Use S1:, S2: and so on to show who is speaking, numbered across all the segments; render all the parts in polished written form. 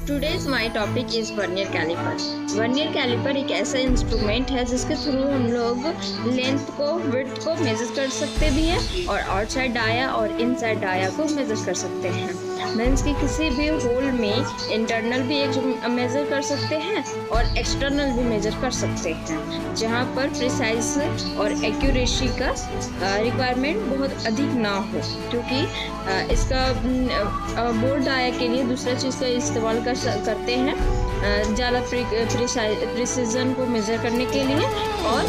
S1: Today's my topic is vernier calliper. Vernier calliper एक ऐसा instrument है जिसके थ्रू हम लोग लेंथ को, विड्थ को मेजर कर सकते भी हैं और आउटसाइड डाया और इनसाइड डाया को मेजर कर सकते हैं। मीन्स कि किसी भी होल में इंटरनल भी एक मेजर कर सकते हैं और एक्सटर्नल भी मेजर कर सकते हैं, जहाँ पर प्रिसाइज और एक्यूरेसी का रिक्वायरमेंट बहुत अधिक ना हो, क्योंकि इसका बोल्ड डाया के लिए दूसरा चीज़ का इस्तेमाल करते हैं ज़्यादा प्रिसीजन को मेज़र करने के लिए और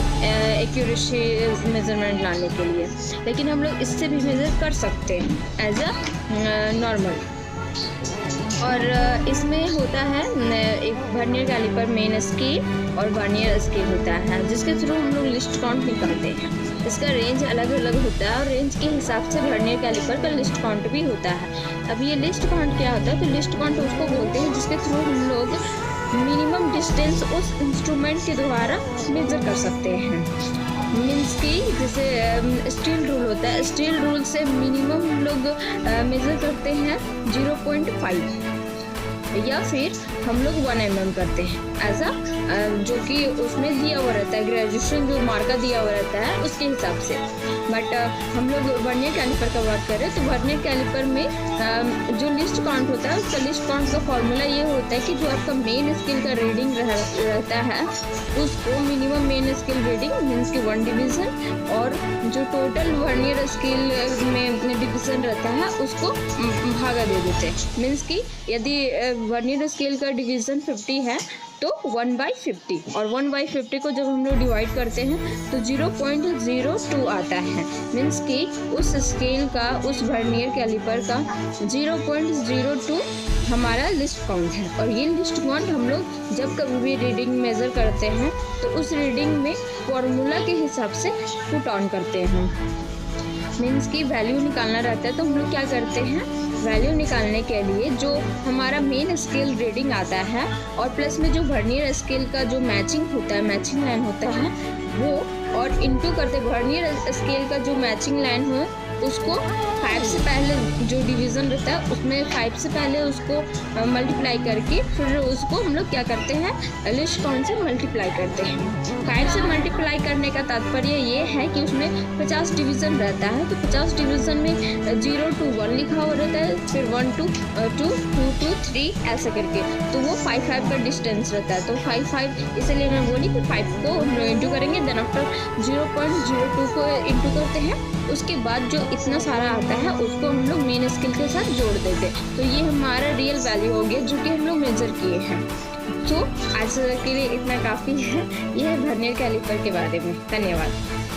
S1: एक्यूरेसी मेज़रमेंट लाने के लिए। लेकिन हम लोग इससे भी मेज़र कर सकते हैं एज अ नॉर्मल। और इसमें होता है एक वर्नियर कैलिपर मेन स्केल और वर्नियर स्केल होता है, जिसके थ्रू हम लोग लिस्ट काउंट निकालते हैं। इसका रेंज अलग अलग होता है और रेंज के हिसाब से वर्नियर कैलिपर का लिस्ट काउंट भी होता है। अब ये लिस्ट काउंट क्या होता है? तो लिस्ट काउंट उसको बोलते हैं जिसके थ्रू हम लोग मिनिमम डिस्टेंस उस इंस्ट्रूमेंट के द्वारा मेजर कर सकते हैं। मीन्स कि जैसे स्टील रूल होता है, स्टील रूल से मिनिमम हम लोग मेज़र करते हैं 0.5 या फिर हम लोग 1 mm करते हैं एज अ जो कि उसमें दिया हुआ रहता है, ग्रेजुएशन जो मार्का दिया हुआ रहता है उसके हिसाब से। बट हम लोग वर्नियर कैलिपर का बात करें तो वर्नियर कैलिपर में जो लिस्ट काउंट होता है उसका लिस्ट काउंट का फॉर्मूला ये होता है कि जो आपका मेन स्केल का रीडिंग रहता है उसको minimum main scale reading means कि 1 डिवीज़न और जो टोटल वर्नियर स्केल में डिवीज़न रहता है उसको भागा दे देते हैं। मीन्स कि यदि वर्नियर स्केल का डिवीज़न 50 है तो 1/50 और 1/50 को जब हम लोग डिवाइड करते हैं तो 0.02 आता है। मीन्स कि उस स्केल का, उस वर्नियर कैलिपर का 0.02 हमारा लिस्ट काउंट है। और ये लिस्ट काउंट हम लोग जब कभी भी रीडिंग मेज़र करते हैं तो उस रीडिंग में फॉर्मूला के हिसाब से पुट ऑन करते हैं। मीन्स कि वैल्यू निकालना रहता है तो हम लोग क्या करते हैं, वैल्यू निकालने के लिए जो हमारा मेन स्केल रीडिंग आता है और प्लस में जो वर्नियर स्केल का जो मैचिंग होता है, मैचिंग लाइन होता है वो, और इनटू करते वर्नियर स्केल का जो मैचिंग लाइन हो उसको 5 से पहले जो डिवीज़न रहता है उसमें 5 से पहले उसको मल्टीप्लाई करके फिर उसको हम लोग क्या करते हैं, लिस्ट काउंट से मल्टीप्लाई करते हैं। 5 से मल्टीप्लाई करने का तात्पर्य ये है कि उसमें 50 डिवीज़न रहता है तो 50 डिवीज़न में 0 to 1 लिखा हुआ रहता है, फिर 1 to 2, 2 to 3 ऐसे करके, तो वो 5 का डिस्टेंस रहता है। तो 5 इसलिए मैं बोली कि 5 को हम लोग इंटू करेंगे, देन आफ्टर 0.02 को इंटू करते हैं, उसके बाद जो इतना सारा आता है उसको हम लोग मेन स्केल के साथ जोड़ देते हैं। तो ये हमारा रियल वैल्यू हो गया जो कि हम लोग मेजर किए हैं। तो आज के लिए इतना काफ़ी है। यह है वर्नियर कैलिपर के बारे में। धन्यवाद।